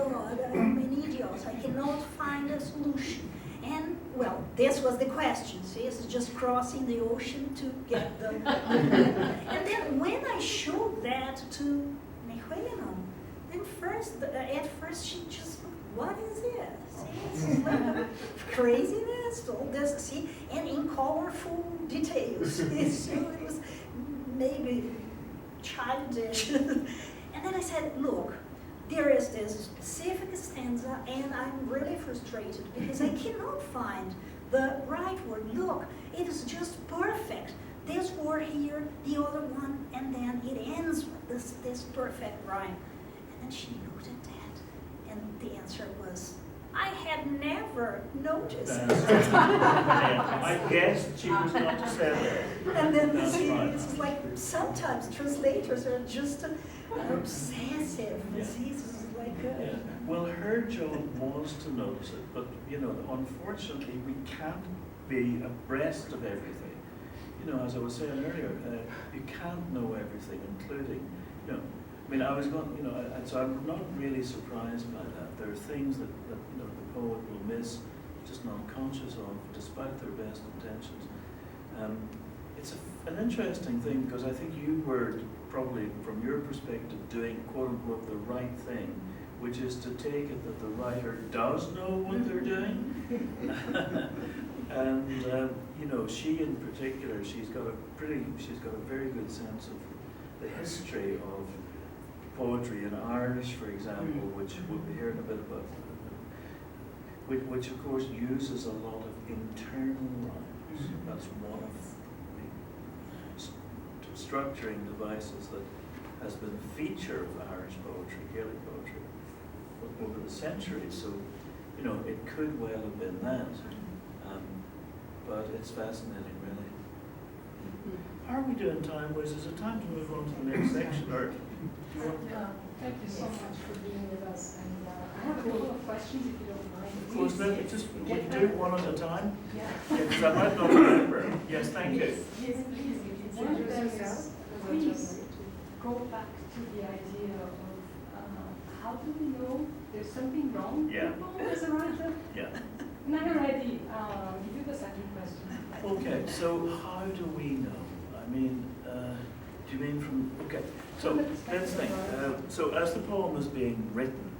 God, I'm an idiot. I cannot find a solution. And, well, this was the question. See, it's just crossing the ocean to get the... And then when I showed that to Ní Fhuartháin, then at first she just, what is this? See, it's like a craziness, all this, see, and in colorful details. So it was maybe childish. And then I said, look, there is this specific stanza, and I'm really frustrated because I cannot find the right word. Look, it is just perfect. This word here, the other one, and then it ends with this perfect rhyme. And then she looked at that, and the answer was, I had never noticed. I guessed she was not to say that. And then That's see, right. it's like sometimes translators are just obsessive. Yeah. See, it's like Yeah. Well, her job was to notice it, but you know, unfortunately, we can't be abreast of everything. You know, as I was saying earlier, you can't know everything, including, you know. I mean, I was going, you know, so I'm not really surprised by that. There are things that you know the poet will miss, just not conscious of, despite their best intentions. It's an interesting thing because I think you were probably, from your perspective, doing quote unquote the right thing, which is to take it that the writer does know what they're doing. And you know, she in particular, she's got a very good sense of the history of poetry in Irish, for example, which we'll be hearing a bit about, which of course uses a lot of internal rhymes. That's one of the structuring devices that has been a feature of Irish poetry, Gaelic poetry, over the centuries. So, you know, it could well have been that. But it's fascinating, really. How are we doing time-wise? Is it time to move on to the next section? Or Thank you so much for being with us. And I have a couple of questions, if you don't mind. of course, then just would you do one at a time? Yeah. Yeah, because I might not remember. Yes, thank you. Yes, please. One of them is, please, go back to the idea of how do we know there's something wrong Yeah. with the poem as a writer? Yeah. And I'm already, you do the second question. Okay, so how do we know? I mean, do you mean from, okay, so let's think. So as the poem is being written,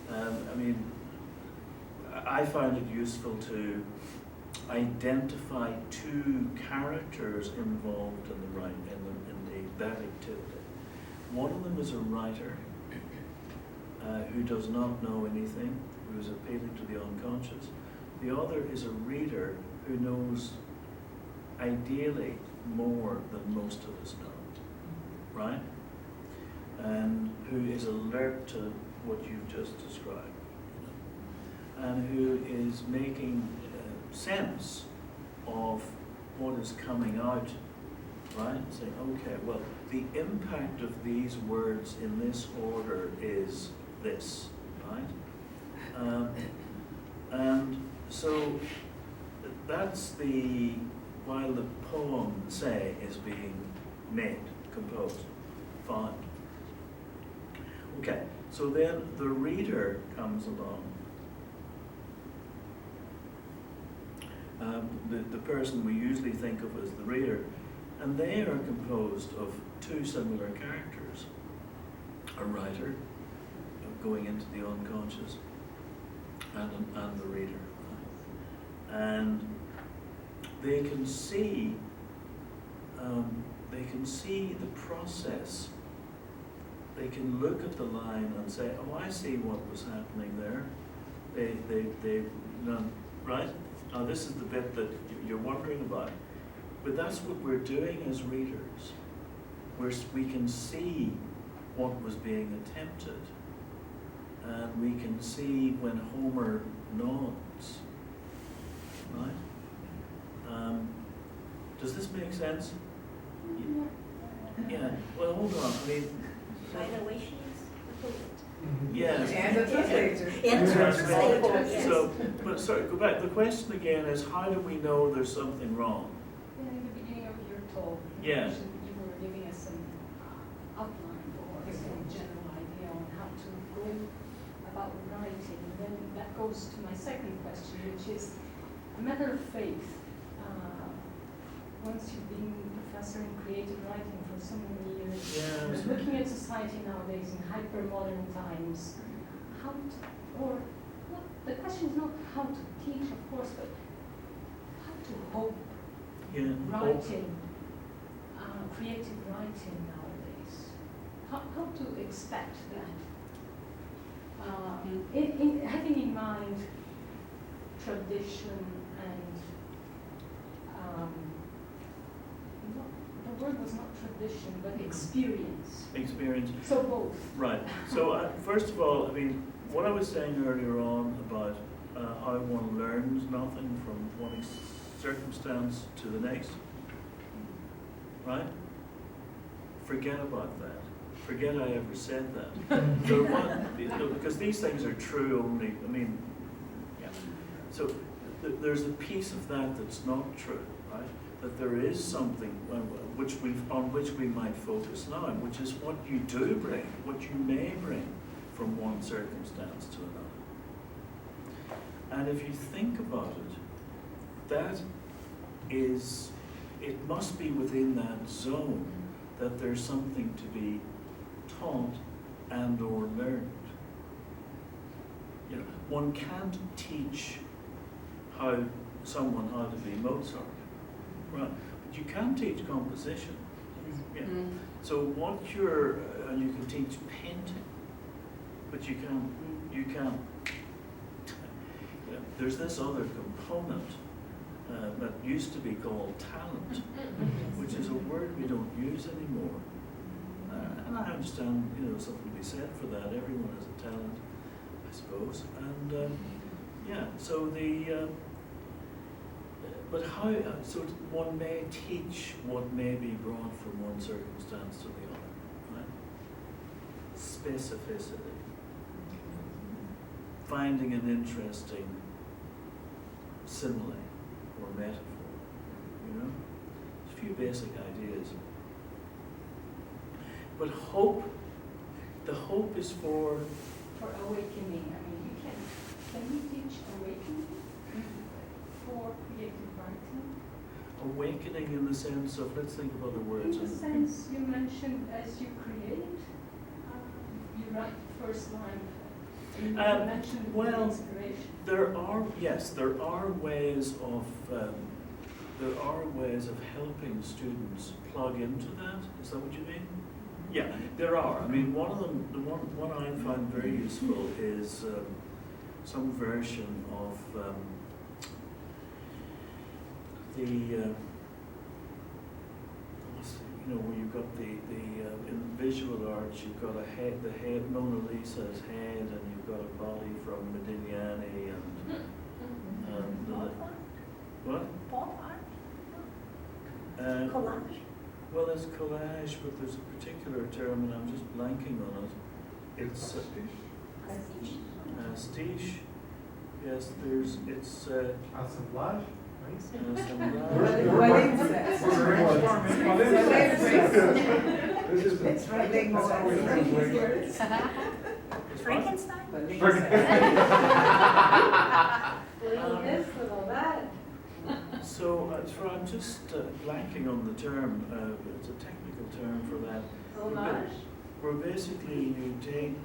I mean, I find it useful to identify two characters involved in the that activity. One of them is a writer who does not know anything, who is appealing to the unconscious. The other is a reader who knows ideally more than most of us know, right? And who is alert to what you've just described, and who is making sense of what is coming out, right? Saying, okay, well, the impact of these words in this order is this, right? And so that's while the poem, say, is being made, composed, found. Okay, so then the reader comes along. The person we usually think of as the reader, and they are composed of two similar characters. A writer, going into the unconscious, and the reader. And they can see the process. They can look at the line and say, "Oh, I see what was happening there." Right? Now this is the bit that you're wondering about. But that's what we're doing as readers. We can see what was being attempted, and we can see when Homer nods. Right? Does this make sense? Yeah. Well, hold on. I mean, By the way, she is the poet. yes. And a translator. And a translator, yes. So, but sorry, go back. The question again is, how do we know there's something wrong? In the beginning of your talk, Yeah. you were giving us some outline or some general idea on how to go about writing. And then that goes to my second question, which is a matter of faith. Once you've been professor in creative writing for so many years, looking at society nowadays in hyper-modern times, the question is not how to teach, of course, but how to hope writing, creative writing nowadays. How to expect that? Having in mind tradition and the word was not tradition, but experience. Experience. So both. Right. So first of all, I mean, what I was saying earlier on about how one learns nothing from one circumstance to the next, right? Forget about that. Forget I ever said that. Because these things are true only, I mean, yeah. So there's a piece of that that's not true, right? That there is something on which we might focus now, which is what you do bring, what you may bring from one circumstance to another. And if you think about it, that is, it must be within that zone that there's something to be taught and or learned. You know, one can't teach someone how to be Mozart, right? But you can teach composition. Yeah. So and you can teach painting, but you can't. There's this other component that used to be called talent, which is a word we don't use anymore. And I understand, something to be said for that. Everyone has a talent, I suppose. And so but how? So one may teach what may be brought from one circumstance to the other, right? Specificity, finding an interesting simile or metaphor, There's a few basic ideas. But the hope is for awakening. I mean, can we teach awakening for creative writing? Awakening in the sense of, let's think of other words. In the sense you mentioned, as you create, you write the first line. You mentioned inspiration. There are ways of helping students plug into that. Is that what you mean? Yeah, there are. I mean, one of them, the one I find very useful is some version of where you've got in visual arts, you've got the head, Mona Lisa's head, and you've got a body from Modigliani and what? Pop art? Collage? Well, there's collage, but there's a particular term, and I'm just blanking on it. It's pastiche. Yes, it's assemblage. Frankenstein? So I'm just blanking on the term. It's a technical term for that. Homage. Where basically you take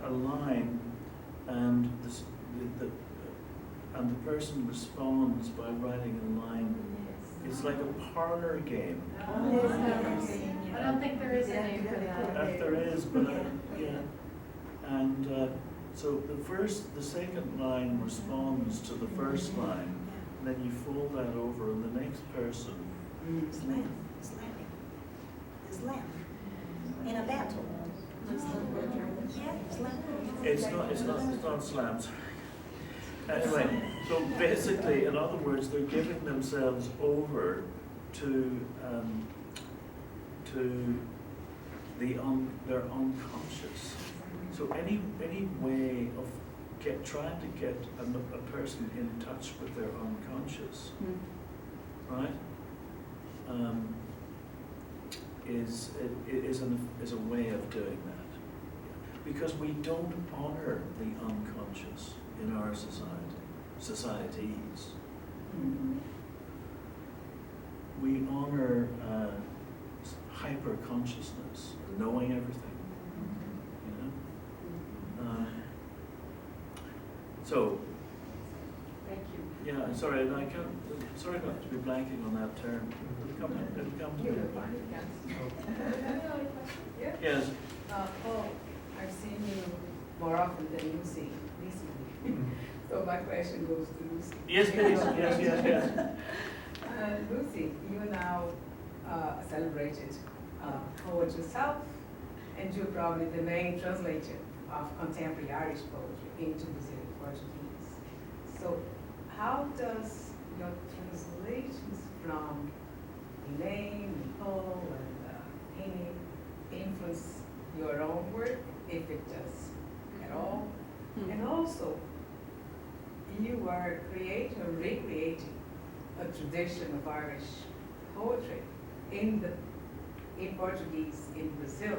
a line, and the person responds by writing a line. It's like a parlor game. I don't think there is a name for that. There is, but yeah. And so the second line responds to the first line, and then you fold that over, and the next person. Slam. In a battle. It's not slams. Anyway, so basically, in other words, they're giving themselves over to their unconscious. So any way of trying to get a person in touch with their unconscious, right? Is a way of doing that. because we don't honor the unconscious in our societies. We honor hyper-consciousness, knowing everything. So, Thank you. yeah, sorry, and sorry not to be blanking on that term. It'll come to me. Yeah. Yes. Paul, I've seen you more often than Luci recently. So my question goes to Luci. Yes, please. Yes. Luci, you now celebrated poet yourself, and you're probably the main translator of contemporary Irish poetry into Brazilian Portuguese. So how does your translations from Elaine, Nicole, and Amy influence your own work, if it does at all? And also, you are creating or recreating a tradition of Irish poetry in Portuguese in Brazil.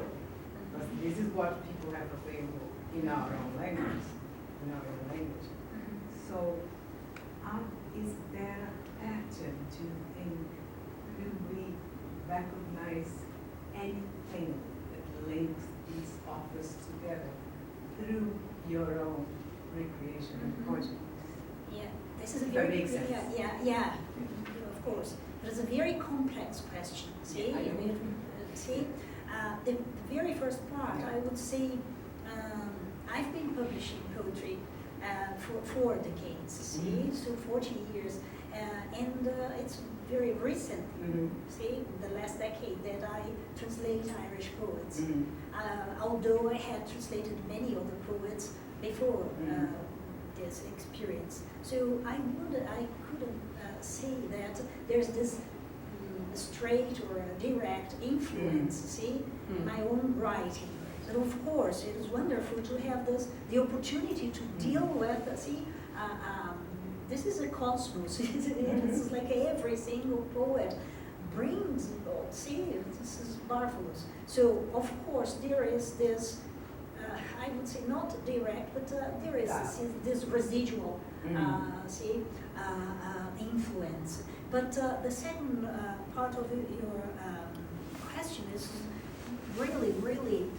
Because this is what people have available in our own language. So, is there a pattern to think? Do we recognize anything that links these authors together through your own recreation in Portuguese? Yeah, this is a That very makes sense. Yeah, of course. But it's a very complex question. See, Yeah, I know. The very first part, I would say, I've been publishing poetry for 4 decades. See, so 40 years, and it's very recent. See, the last decade that I translate Irish poets. Although I had translated many other poets before this experience, so I couldn't say that there's this straight or direct influence, see, in my own writing. But of course, it is wonderful to have the opportunity to deal with, see, this is a cosmos. It's like every single poet brings, see, this is marvelous. So, of course, there is this, I would say not direct, but there is this residual, influence. But the second part of your question is really, really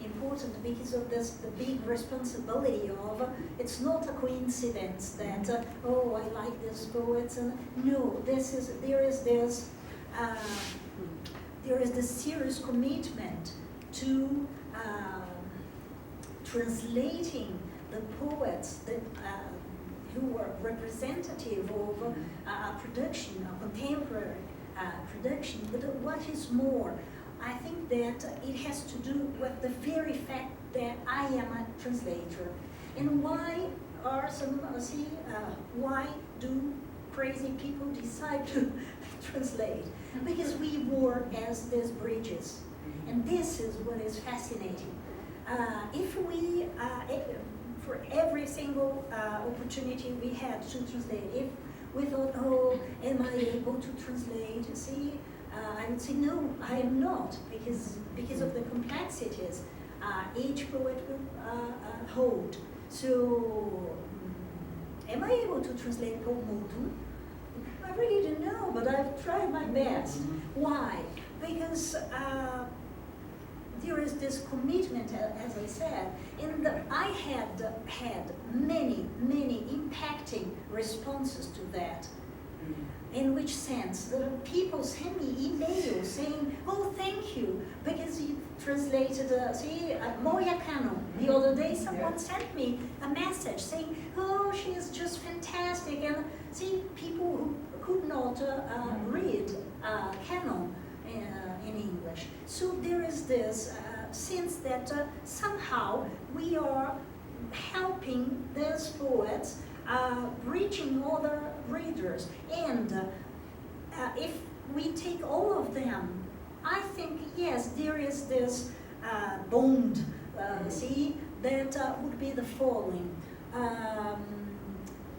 important because of the big responsibility of, it's not a coincidence that, oh, I like this poet, and no, there is this serious commitment to translating the poets that who are representative of a production, a contemporary production. But what is more, I think that it has to do with the very fact that I am a translator. And why are why do crazy people decide to translate? Because we work as these bridges. And this is what is fascinating. If we, for every single opportunity we had to translate, if we thought, oh, am I able to translate? See, I would say no, I am not, because of the complexities each poet will hold. So, am I able to translate Paul Muldoon? I really don't know, but I've tried my best. Why? Because there is this commitment, as I said, and I had many impacting responses to that. In which sense? That people send me emails saying, oh, thank you, because you translated, Moya Canon. The other day someone sent me a message saying, oh, she is just fantastic. And see, people who could not read Canon in English. So there is this sense that somehow we are helping these poets reaching other readers. And if we take all of them, I think, yes, there is this bond, that would be the following.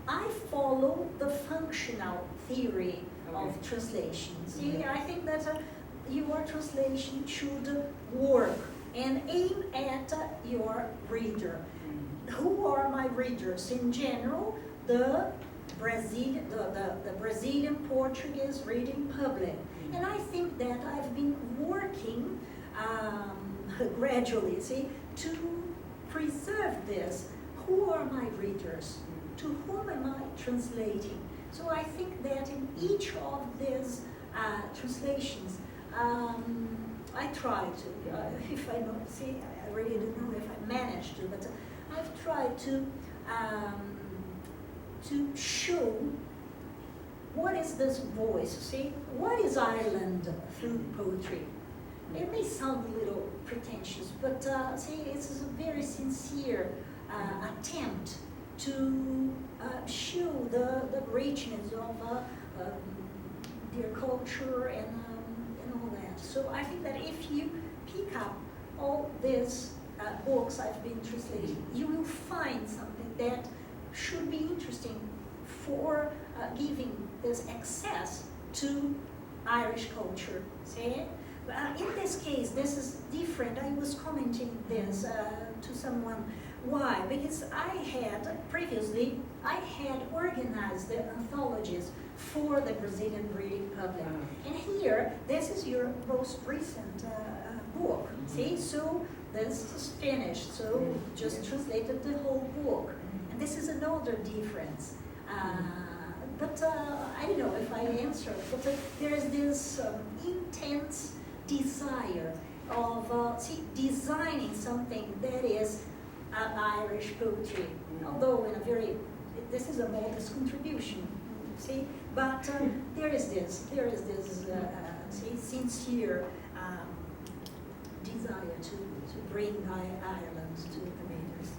I follow the functional theory of translation. See, I think that your translation should work and aim at your reader. Who are my readers? In general, the Brazilian Portuguese reading public. And I think that I've been working gradually, to preserve this. Who are my readers? To whom am I translating? So I think that in each of these translations, I try to, if I know, I really don't know if I managed to, but I've tried to show what is this voice, what is Ireland through poetry? It may sound a little pretentious, but it's a very sincere attempt to show the richness of their culture and all that. So I think that if you pick up all these books I've been translating, you will find something that should be interesting for giving this access to Irish culture. In this case, this is different. I was commenting this to someone. Why? Because previously, I had organized the anthologies for the Brazilian reading public. And here, this is your most recent book, so this is finished, so just translated the whole book. And this is another difference. But I don't know if I answered, but there is this intense desire of designing something that is Irish poetry, although in a very, this is a modest contribution, but there is this sincere desire to bring Ireland to the readers.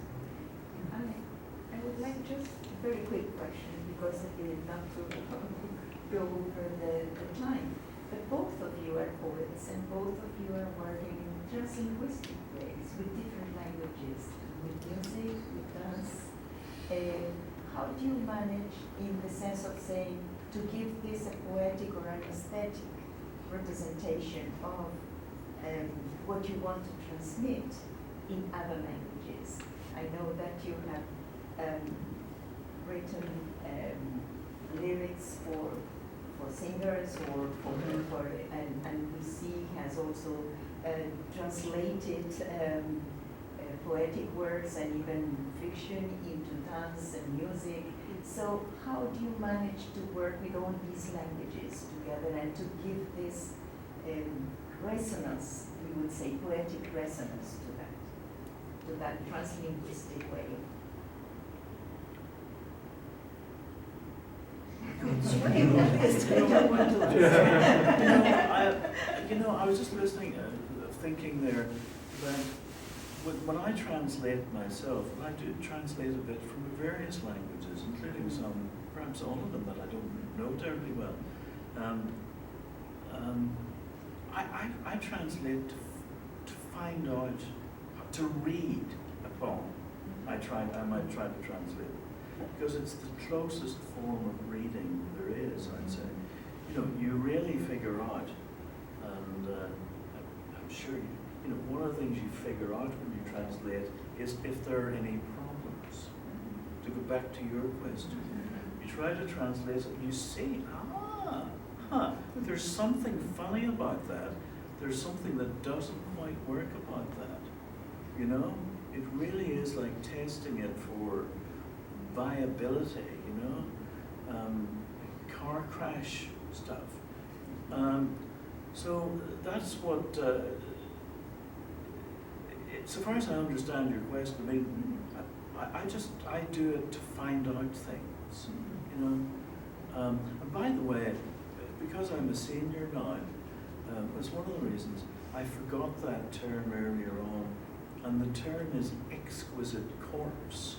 I would like just a very quick question, because not to go over the time, but both of you are poets and both of you are working in translinguistic ways with different languages, with music, with dance. How do you manage, in the sense of saying, to give this a poetic or an aesthetic representation of what you want to transmit in other languages? I know that you have written lyrics for singers or and Luci has also translated poetic works and even fiction into dance and music. So how do you manage to work with all these languages together and to give this resonance, we would say poetic resonance to that translinguistic way? I was just listening, thinking there that when I translate myself, I do translate a bit from various languages, including some, perhaps all of them that I don't know terribly well. I translate to find out, to read a poem. I might try to translate, because it's the closest form of reading there is, I'd say. You really figure out, and I'm sure, one of the things you figure out when you translate is if there are any problems. To go back to your question, you try to translate it and you see, there's something funny about that. There's something that doesn't quite work about that. It really is like testing it for viability, car crash stuff. So that's what, so far as I understand your question, I do it to find out things, And by the way, because I'm a senior now, it's one of the reasons I forgot that term earlier on, and the term is exquisite corpse,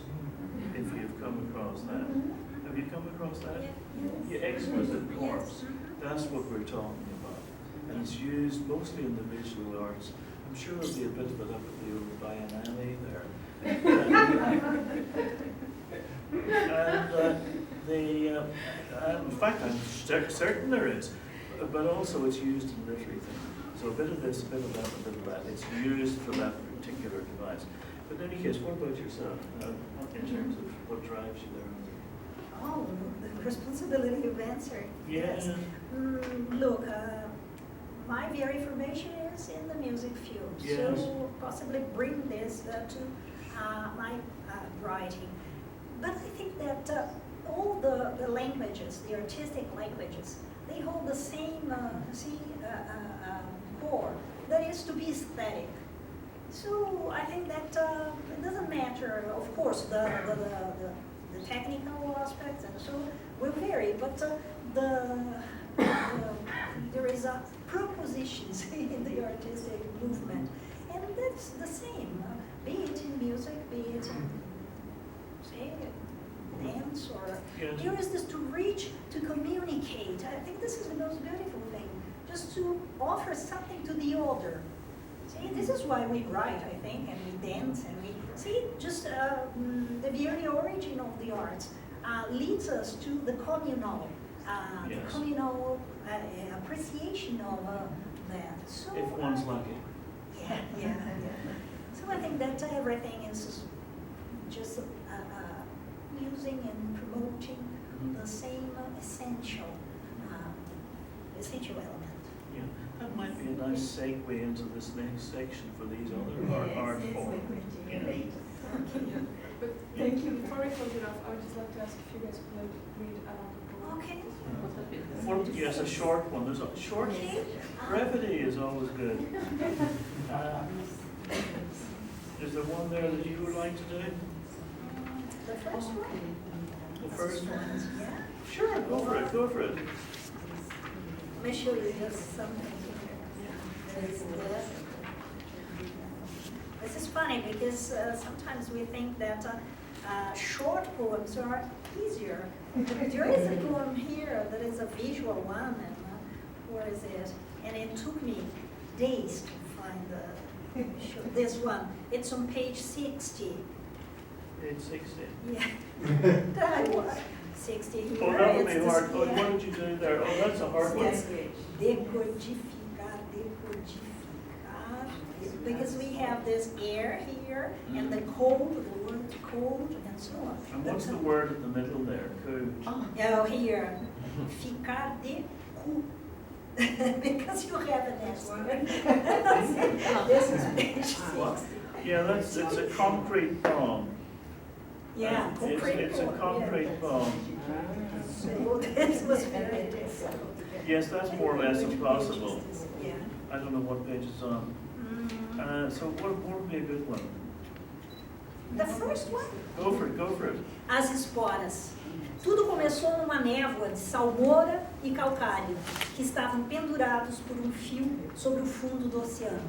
if you've come across that. Have you come across that? Yeah, exquisite corpse. That's what we're talking about. And it's used mostly in the visual arts. I'm sure there'll be a bit of it up at the old Biennale there. And in fact, I'm certain there is, but also it's used in literary things. So a bit of this, a bit of that, a bit of that. It's used for that particular device. But in any case, what about yourself? In terms of what drives you there? Oh, the responsibility of answering. Yes. Look, my very formation is in the music field, Yes. so possibly bring this to my writing. But I think that all the languages, the artistic languages, they hold the same core, that is to be aesthetic. So I think that it doesn't matter, of course, the technical aspects and so will vary, but there is a propositions in the artistic movement, and that's the same, be it in music, be it in, say, dance, or Yes. there is this to reach, to communicate. I think this is the most beautiful thing, just to offer something to the other. See, this is why we write, I think, and we dance, and we see just the very origin of the arts leads us to the communal, Yes. the communal appreciation of that. So If one's lucky. yeah. So I think that everything is just using and promoting the same essential element. Yeah, that might be a nice segue into this next section for these other art forms. Yeah. But thank you. Before we close it off, I would just like to ask if you guys could read Alan Gilsenan. Okay. Yes, a short one. There's a short. Okay. Brevity is always good. Is there one there that you would like to do? The first one? The first one? Yeah. Sure, go for it. Go for it. Let me show you just something here. This is funny because sometimes we think that short poems are easier. There is a poem here that is a visual one, and where is it? And it took me days to find this one. It's on page 60. It's 60. Yeah. 60 here. Oh, that would be It's hard. this- Oh, yeah. what did you do there? Oh, that's a hard one. Yes. Decodificar. Because we have this air here, and the cold, the word cold, and so on. And what's the word in the middle there? Could. Oh, here, ficar de cu. Because you have an S. This is page 60. Yeah, it's a concrete poem. Yeah, concrete It's a poem, concrete yeah. poem. So this was very difficult. Yes, that's more or less impossible. Yeah. I don't know what page it's on. So what would be a good one? The first one? Go for it, go for it. As esporas. Tudo começou numa névoa de salmoura e calcário, que estavam pendurados por um fio sobre o fundo do oceano.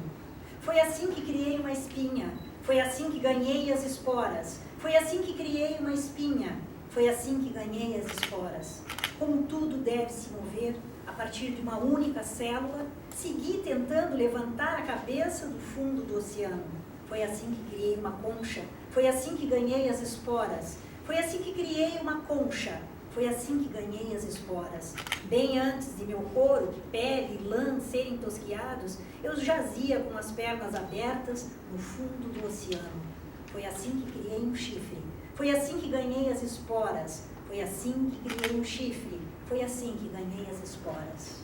Foi assim que criei uma espinha. Foi assim que ganhei as esporas. Foi assim que criei uma espinha. Foi assim que ganhei as esporas. Como tudo deve se mover a partir de uma única célula, segui tentando levantar a cabeça do fundo do oceano. Foi assim que criei uma concha. Foi assim que ganhei as esporas. Foi assim que criei uma concha. Foi assim que ganhei as esporas. Bem antes de meu couro, pele e lã serem tosquiados, eu jazia com as pernas abertas no fundo do oceano. Foi assim que criei um chifre. Foi assim que ganhei as esporas. Foi assim que criei um chifre. Foi assim que ganhei as esporas.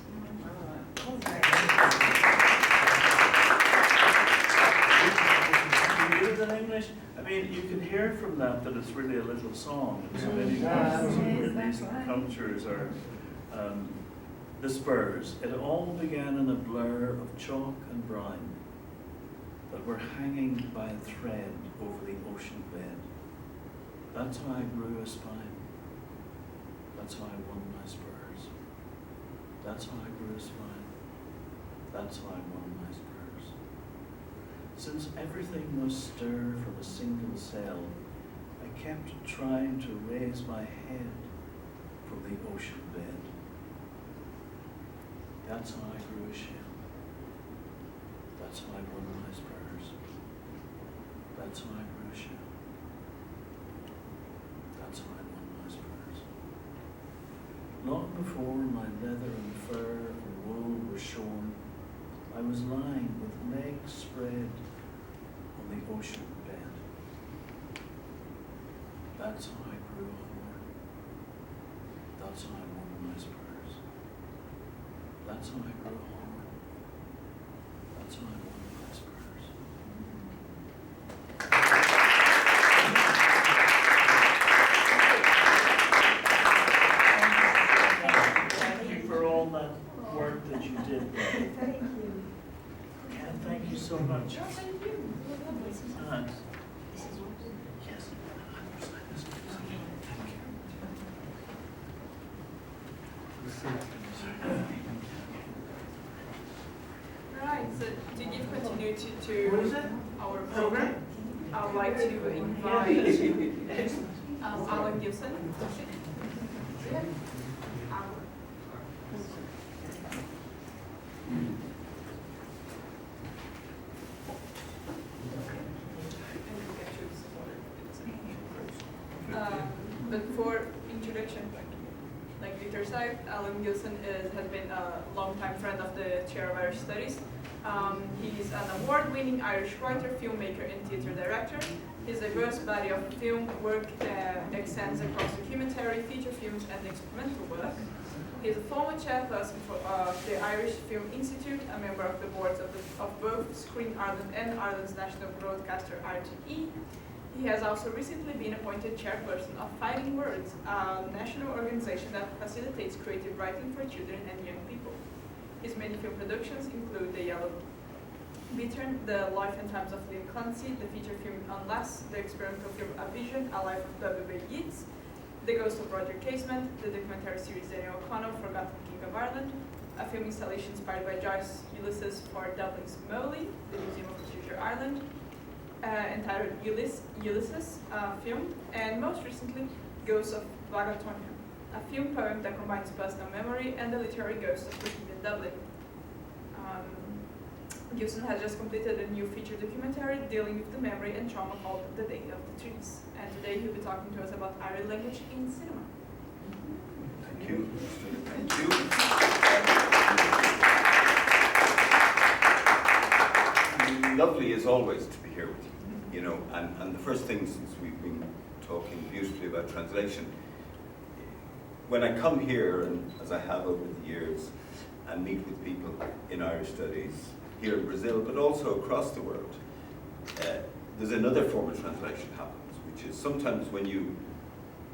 Can you read it in English? I mean, you can hear from that it's really a little song. In so many cases where these cultures are dispersed. It all began in a blur of chalk and brine that were hanging by a thread over the ocean bed. That's how I grew a spine. That's how I won my spurs. That's how I grew a spine. That's how I won my spurs. Since everything was stir from a single cell, I kept trying to raise my head from the ocean bed. That's how I grew a shell. That's how I won my spurs. That's how I grew a shell. That's how I won my spurs. Long before my leather and fur and wool were shorn, I was lying with legs spread on the ocean bed. That's how I grew homeward. That's how I won my spurs. That's how I grew homeward. That's how I won my spurs. Thank you for all that work that you did there. Thank you. And thank you so much. Yes. Right, so to give continuity What is to it? our program, I would like to invite Alan Gilsenan. But for introduction, like Victor said, Alan Gilsenan has been a long-time friend of the Chair of Irish Studies. He's an award-winning Irish writer, filmmaker, and theatre director. His diverse body of film work extends across documentary, feature films, and experimental work. He's a former chairperson of the Irish Film Institute, a member of the boards of both Screen Ireland and Ireland's national broadcaster RTE. He has also recently been appointed chairperson of Fighting Words, a national organization that facilitates creative writing for children and young people. His many film productions include The Yellow Bittern, The Life and Times of Liam Clancy, the feature film Unless, the experimental film A Vision, A Life of W. Yeats, The Ghost of Roger Casement, the documentary series Daniel O'Connell, Forgotten King of Ireland, a film installation inspired by Joyce Ulysses for Dublin's Moley, the Museum of Future Ireland, entitled Ulysses film, and most recently, Ghosts of Vagatonia, a film poem that combines personal memory and the literary ghost of Bohemian Dublin. Gilsenan has just completed a new feature documentary dealing with the memory and trauma called The Day of the Trees. And today he'll be talking to us about Irish language in cinema. Thank you. Thank you. Lovely as always to be here with you. You know, and the first thing, since we've been talking beautifully about translation, when I come here, and as I have over the years, and meet with people in Irish studies here in Brazil, but also across the world, there's another form of translation happens, which is sometimes when you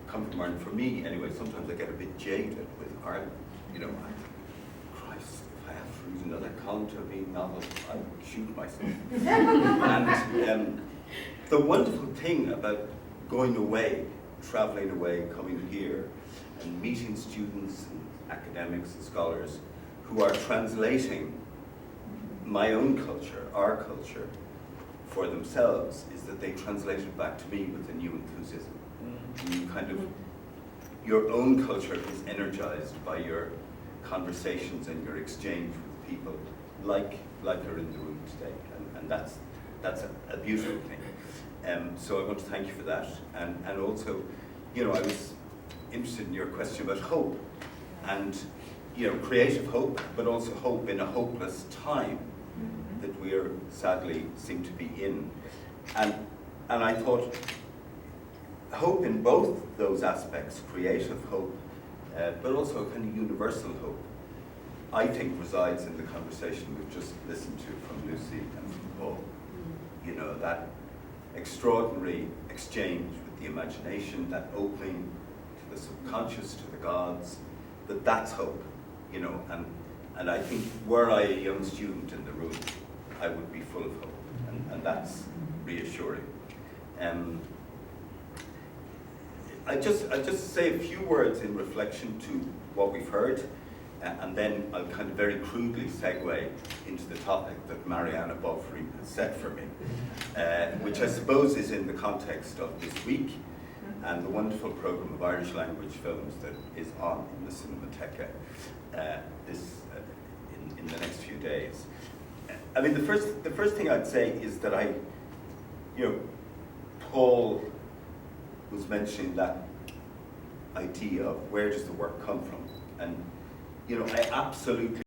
come from Ireland, for me anyway, sometimes I get a bit jaded with Ireland. You know, I think, Christ, if I have to read another Conto novel, I would shoot myself. And the wonderful thing about going away, traveling away, coming here, and meeting students and academics and scholars who are translating my own culture, our culture, for themselves, is that they translate it back to me with a new enthusiasm. You kind of, your own culture is energized by your conversations and your exchange with people like are in the room today, and that's a beautiful thing. So I want to thank you for that, and also, you know, I was interested in your question about hope, and you know, creative hope, but also hope in a hopeless time that we are sadly seem to be in, and I thought hope in both those aspects, creative hope, but also a kind of universal hope, I think resides in the conversation we've just listened to from Lucy and from Paul. You know, that extraordinary exchange with the imagination, that opening to the subconscious, to the gods, that's hope, you know, and I think were I a young student in the room, I would be full of hope, and that's reassuring. I just say a few words in reflection to what we've heard, and then I'll kind of very crudely segue into the topic that Mariana Bovary has set for me, which I suppose is in the context of this week and the wonderful program of Irish language films that is on in the Cinemateca in the next few days. I mean, the first thing I'd say is that Paul was mentioning that idea of where does the work come from, and you know, I absolutely